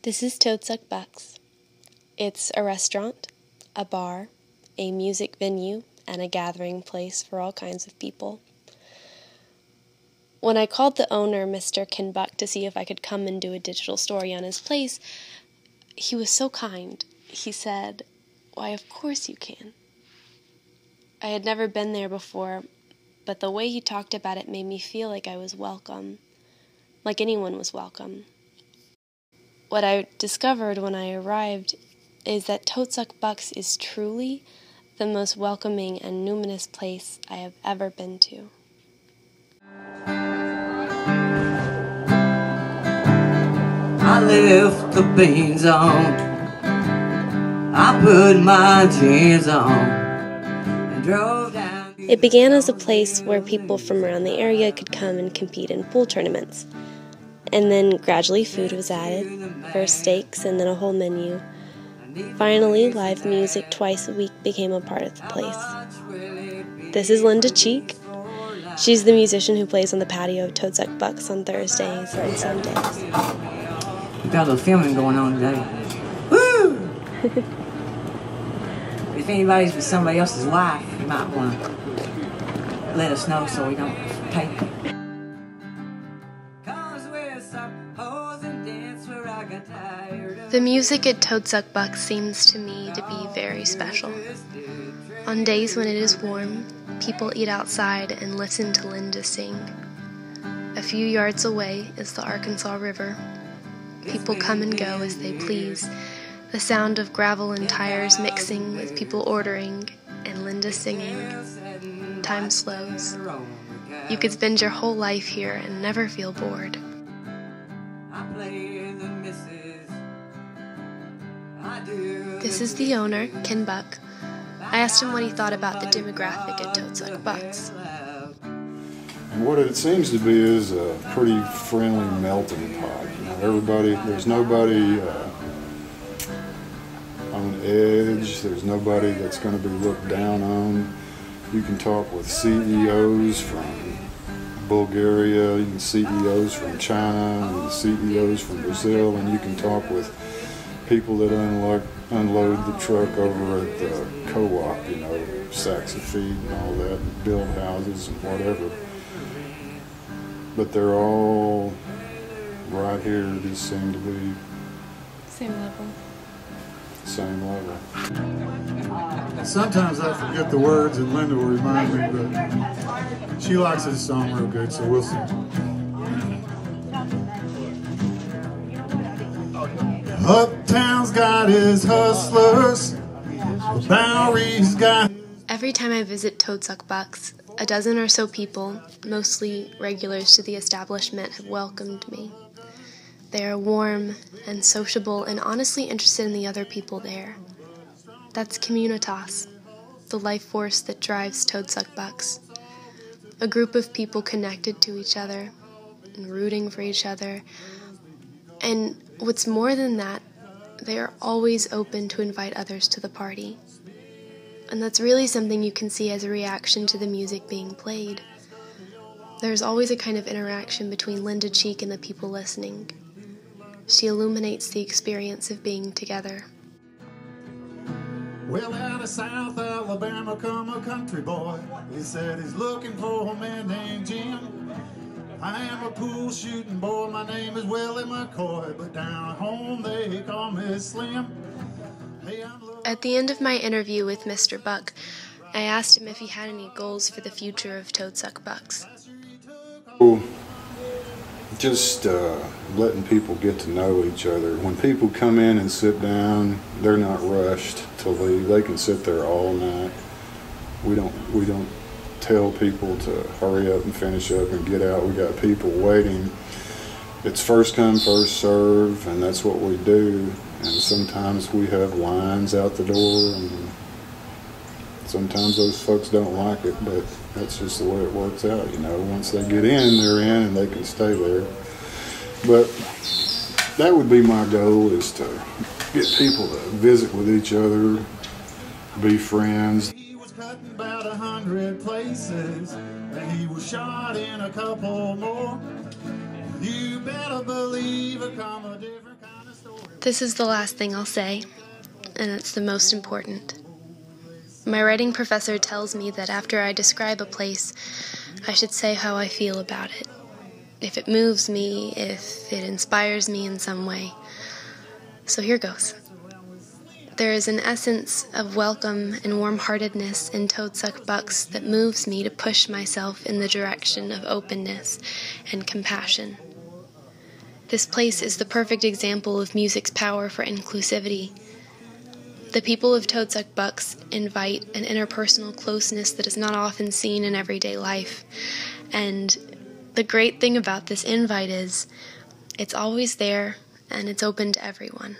This is Toadsuck Bucks. It's a restaurant, a bar, a music venue, and a gathering place for all kinds of people. When I called the owner, Mr. Ken Buck, to see if I could come and do a digital story on his place, he was so kind. He said, "Why, of course you can." I had never been there before, but the way he talked about it made me feel like I was welcome, like anyone was welcome. What I discovered when I arrived is that Toadsuck Bucks is truly the most welcoming and numinous place I have ever been to. I left the beans on, I put my jeans on, and drove down. It began as a place where people from around the area could come and compete in pool tournaments. And then gradually food was added, first steaks and then a whole menu. Finally, live music twice a week became a part of the place. This is Linda Cheek. She's the musician who plays on the patio of Toadsuck Bucks on Thursdays and Sundays. We've got a little filming going on today. Woo! If anybody's with somebody else's wife, you might want to let us know so we don't take it. The music at Toadsuck Bucks seems to me to be very special. On days when it is warm, people eat outside and listen to Linda sing. A few yards away is the Arkansas River. People come and go as they please, the sound of gravel and tires mixing with people ordering and Linda singing. Time slows. You could spend your whole life here and never feel bored. This is the owner, Ken Buck. I asked him what he thought about the demographic at Toadsuck Bucks. And what it seems to be is a pretty friendly melting pot. You know, everybody, there's nobody on edge. There's nobody that's going to be looked down on. You can talk with CEOs from Bulgaria, you can CEOs from China, and CEOs from Brazil, and you can talk with people that unload the truck over at the co-op, you know, sacks of feed and all that, and build houses and whatever. But they're all right here, just seem to be Same level. Same level. Sometimes I forget the words and Linda will remind me, but she likes this song real good, so we'll see. Uptown's got his hustlers, Bowery's got... Every time I visit Toadsuck Bucks, a dozen or so people, mostly regulars to the establishment, have welcomed me. They are warm and sociable and honestly interested in the other people there. That's Communitas, the life force that drives Toadsuck Bucks. A group of people connected to each other and rooting for each other. And what's more than that, they are always open to invite others to the party. And that's really something you can see as a reaction to the music being played. There's always a kind of interaction between Linda Cheek and the people listening. She illuminates the experience of being together. Well, out of South Alabama come a country boy. He said he's looking for a man named Jim. I am a pool shooting boy, my name is Willie McCoy, but down home they call me Slim. Hey, At the end of my interview with Mr. Buck, I asked him if he had any goals for the future of Toadsuck Bucks. Just letting people get to know each other. When people come in and sit down, they're not rushed to leave. They can sit there all night. We don't tell people to hurry up and finish up and get out. We got people waiting. It's first come, first serve, and that's what we do. And sometimes we have lines out the door, and sometimes those folks don't like it, but that's just the way it works out, you know. Once they get in, they're in, and they can stay there. But that would be my goal, is to get people to visit with each other, be friends. He was cutting about 100 places, and he was shot in a couple more. You better believe it come a different kind of story. This is the last thing I'll say, and it's the most important. My writing professor tells me that after I describe a place, I should say how I feel about it. If it moves me, if it inspires me in some way. So here goes. There is an essence of welcome and warm-heartedness in Toadsuck Bucks that moves me to push myself in the direction of openness and compassion. This place is the perfect example of music's power for inclusivity. The people of Toadsuck Bucks invite an interpersonal closeness that is not often seen in everyday life. And the great thing about this invite is it's always there and it's open to everyone.